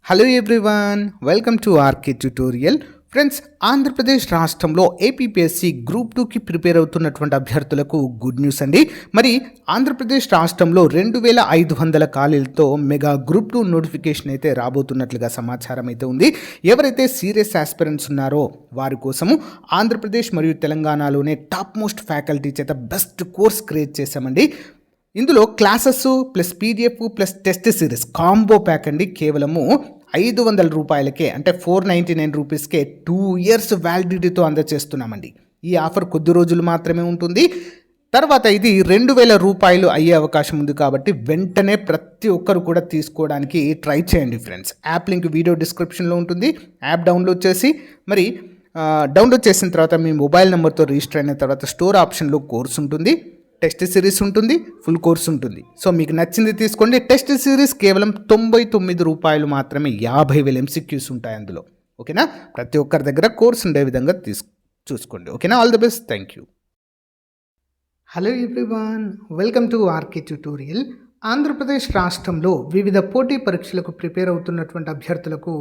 Hello everyone, welcome to RK tutorial. Friends, Andhra Pradesh రాష్ట్రంలో APPSC group 2కి prepare అవుతున్నటువంటి అభ్యర్థులకు గుడ్ న్యూస్ అండి. మరి ఆంధ్రప్రదేశ్ రాష్ట్రంలో 2500 ఖాళీలతో మెగా గ్రూప్ 2 నోటిఫికేషన్ అయితే రాబోతున్నట్లుగా సమాచారం అయితే ఉంది. ఎవరైతే సీరియస్ ఆస్పిరెంట్స్ ఉన్నారో వారి కోసము ఆంధ్రప్రదేశ్ మరియు తెలంగాణలోనే టాప్ మోస్ట్ ఫ్యాకల్టీ చేత బెస్ట్ కోర్స్ క్రియేట్ చేశామండి. ఇందులో classes plus PDF plus test series combo pack అండి. కేవలము 500 రూపాయలకే, అంటే 499 రూపీస్కే 2 years వ్యాలిడిటీతో అందజేస్తున్నామండి. ఈ ఆఫర్ కొద్ది రోజులు మాత్రమే ఉంటుంది. తర్వాత ఇది 2000 రూపాయలు అయ్యే అవకాశం ఉంది. కాబట్టి వెంటనే ప్రతి ఒక్కరు కూడా తీసుకోవడానికి ట్రై చేయండి ఫ్రెండ్స్. యాప్ లింక్ వీడియో డిస్క్రిప్షన్లో ఉంటుంది. యాప్ డౌన్లోడ్ చేసి డౌన్లోడ్ చేసిన తర్వాత మీ మొబైల్ నెంబర్తో రిజిస్టర్ అయిన తర్వాత స్టోర్ ఆప్షన్లో కోర్స్ ఉంటుంది, టెస్ట్ సిరీస్ ఉంటుంది, ఫుల్ కోర్స్ ఉంటుంది. సో మీకు నచ్చింది తీసుకోండి. టెస్ట్ సిరీస్ కేవలం 99 రూపాయలు మాత్రమే. 50,000 MCQs ఉంటాయి అందులో. ఓకేనా? ప్రతి ఒక్కరి దగ్గర కోర్స్ ఉండే విధంగా చూసుకోండి. ఓకేనా? All the best. Thank you. Hello everyone, welcome to RK tutorial. Andhra Pradesh రాష్ట్రంలో వివిధ పోటీ పరీక్షలకు ప్రిపేర్ అవుతున్నటువంటి అభ్యర్థులకు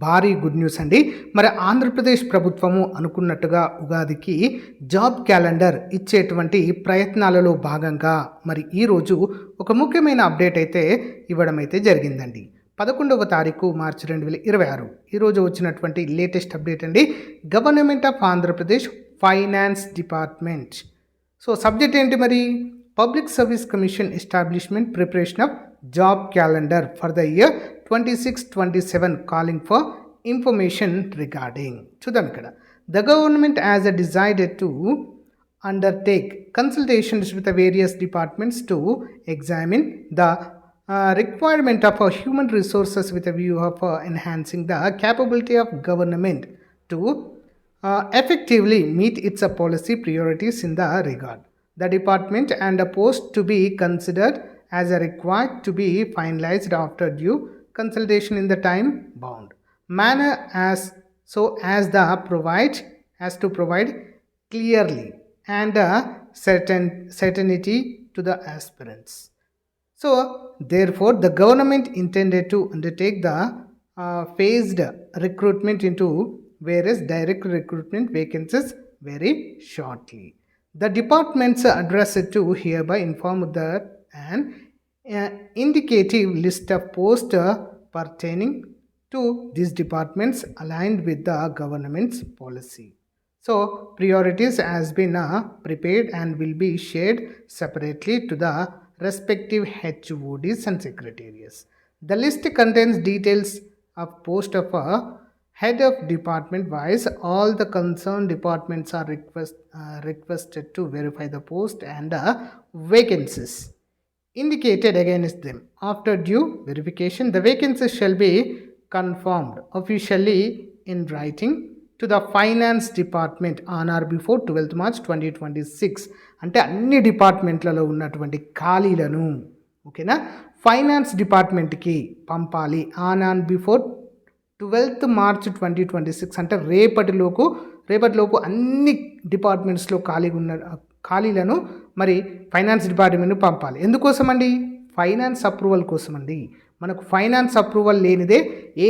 భారీ గుడ్ న్యూస్ అండి. మరి ఆంధ్రప్రదేశ్ ప్రభుత్వము అనుకున్నట్టుగా ఉగాదికి జాబ్ క్యాలెండర్ ఇచ్చేటువంటి ప్రయత్నాలలో భాగంగా మరి ఈరోజు ఒక ముఖ్యమైన అప్డేట్ అయితే ఇవ్వడం అయితే జరిగిందండి. 11వ తారీఖు మార్చి 2026 ఈరోజు వచ్చినటువంటి లేటెస్ట్ అప్డేట్ అండి. Government of Andhra Pradesh finance department. So subject ఏంటి మరి? Public service commission establishment preparation of job calendar for the year 26-27 calling for information regarding. చూద్దాం ఇక్కడ. The government as a decided to undertake consultations with the various departments to examine the requirement of human resources with a view of enhancing the capability of government to effectively meet its policy priorities in the regard. The department and a post to be considered as a required to be finalized after due consultation in the time bound manner as to provide clearly and certainty to the aspirants. So therefore the government intended to undertake the phased recruitment into various direct recruitment vacancies very shortly. The departments addressed to hereby inform that an indicative list of posts pertaining to these departments aligned with the government's policy. So priorities has been prepared and will be shared separately to the respective HODs and secretariats. The list contains details of post of head of department wise. All the concerned departments are requested to verify the post and vacancies indicated against them. After due verification, the vacancies shall be confirmed officially in writing to the finance department on or before 12th March 2026. అంటే అన్ని డిపార్ట్మెంట్లలో ఉన్నటువంటి ఖాళీలను ఓకేనా finance డిపార్ట్మెంట్కి పంపాలి on and before 12th March 2026. అంటే రేపటిలోపు అన్ని డిపార్ట్మెంట్స్లో ఖాళీలను మరి ఫైనాన్స్ డిపార్ట్మెంట్ పంపాలి. ఎందుకోసం అండి? ఫైనాన్స్ అప్రూవల్ కోసం అండి. మనకు ఫైనాన్స్ అప్రూవల్ లేనిదే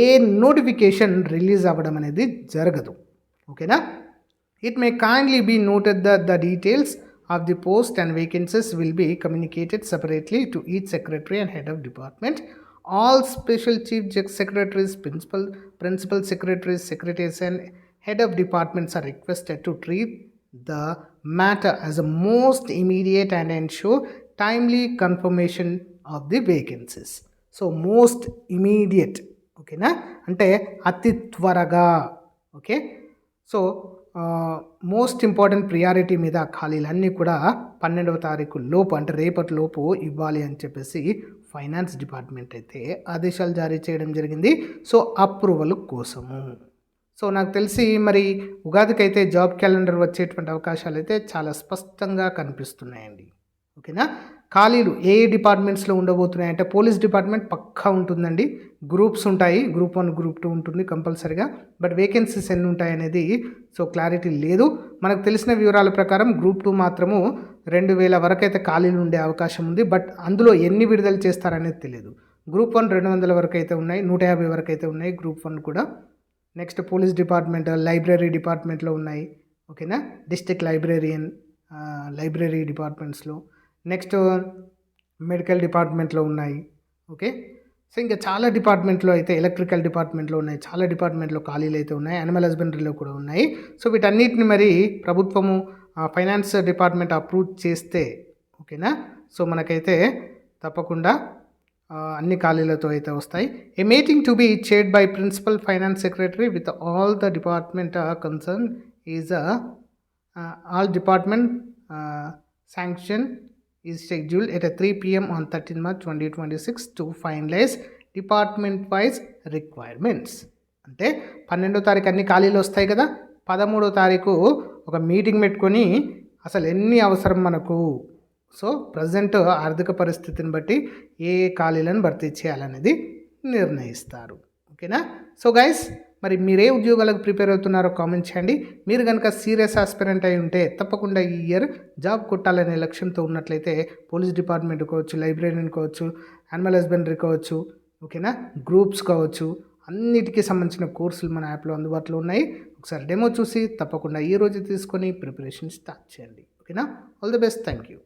ఏ నోటిఫికేషన్ రిలీజ్ అవ్వడం అనేది జరగదు. ఓకేనా? It may kindly be noted that the details of the post and vacancies will be communicated separately to each secretary and head of department. All special chief secretaries, principal secretaries, secretaries and head of departments are requested to treat the matter as a most immediate and ensure timely confirmation of the vacancies. So most immediate, okay na, ante ati tvaraga. Okay, so most important priority మీద ఖాళీలన్నీ కూడా 12వ తారీఖు లోపు, అంటే రేపటి లోపు ఇవ్వాలి అని చెప్పేసి ఫైనాన్స్ డిపార్ట్మెంట్ అయితే ఆదేశాలు జారీ చేయడం జరిగింది. సో అప్రూవల్ కోసము. సో నాకు తెలిసి మరి ఉగాదికి అయితే జాబ్ క్యాలెండర్ వచ్చేటువంటి అవకాశాలు అయితే చాలా స్పష్టంగా కనిపిస్తున్నాయండి. ఓకేనా? ఖాళీలు ఏ డిపార్ట్మెంట్స్లో ఉండబోతున్నాయి అంటే పోలీస్ డిపార్ట్మెంట్ పక్కా ఉంటుందండి. గ్రూప్స్ ఉంటాయి, గ్రూప్ 1 గ్రూప్ 2 ఉంటుంది కంపల్సరిగా. బట్ వేకెన్సీస్ ఎన్ని ఉంటాయి అనేది సో క్లారిటీ లేదు. మనకు తెలిసిన వివరాల ప్రకారం గ్రూప్ 2 మాత్రము 2000 వరకు అయితే ఖాళీలు ఉండే అవకాశం ఉంది. బట్ అందులో ఎన్ని విడుదల చేస్తారనేది తెలియదు. గ్రూప్ 1 200 వరకు అయితే ఉన్నాయి, 150 వరకు అయితే ఉన్నాయి గ్రూప్ 1 కూడా. నెక్స్ట్ పోలీస్ డిపార్ట్మెంట్, లైబ్రరీ డిపార్ట్మెంట్లో ఉన్నాయి. ఓకేనా, డిస్ట్రిక్ట్ లైబ్రరీయన్, లైబ్రరీ డిపార్ట్మెంట్స్లో. నెక్స్ట్ మెడికల్ డిపార్ట్మెంట్లో ఉన్నాయి. ఓకే, సో ఇంకా చాలా డిపార్ట్మెంట్లో అయితే, ఎలక్ట్రికల్ డిపార్ట్మెంట్లో ఉన్నాయి, చాలా డిపార్ట్మెంట్లో ఖాళీలు అయితే ఉన్నాయి, యానిమల్ హస్బెండరీలో కూడా ఉన్నాయి. సో వీటన్నిటిని మరి ప్రభుత్వము ఫైనాన్స్ డిపార్ట్మెంట్ అప్రూవ్ చేస్తే, ఓకేనా, సో మనకైతే తప్పకుండా అన్ని ఖాళీలతో అయితే వస్తాయి. A meeting to be chaired by principal finance secretary with all the department concern is all department sanction is scheduled at 3 PM on 13 March 2026 to finalize department wise requirements. అంటే 12వ తారీఖు అన్ని ఖాళీలు వస్తాయి కదా, 13వ తారీఖు ఒక మీటింగ్ పెట్టుకొని అసలు ఎన్ని అవసరం మనకు, సో ప్రజెంట్ ఆర్థిక పరిస్థితిని బట్టి ఏ ఖాళీలను భర్తీ చేయాలనేది నిర్ణయిస్తారు. ఓకేనా, సో గైస్ మరి మీరే ఉద్యోగాలకు ప్రిపేర్ అవుతున్నారో కామెంట్ చేయండి. మీరు కనుక సీరియస్ ఆస్పిరెంట్ అయి ఉంటే తప్పకుండా ఈ ఇయర్ జాబ్ కొట్టాలనే లక్ష్యంతో ఉన్నట్లయితే పోలీస్ డిపార్ట్మెంట్ కావచ్చు, లైబ్రరీని కావచ్చు, యానిమల్ హస్బెండరీ కావచ్చు, ఓకేనా, గ్రూప్స్ కావచ్చు, అన్నిటికీ సంబంధించిన కోర్సులు మన యాప్లో అందుబాటులో ఉన్నాయి. ఒకసారి డెమో చూసి తప్పకుండా ఈ రోజు తీసుకొని ప్రిపరేషన్ స్టార్ట్ చేయండి. ఓకేనా, all the best, thank you.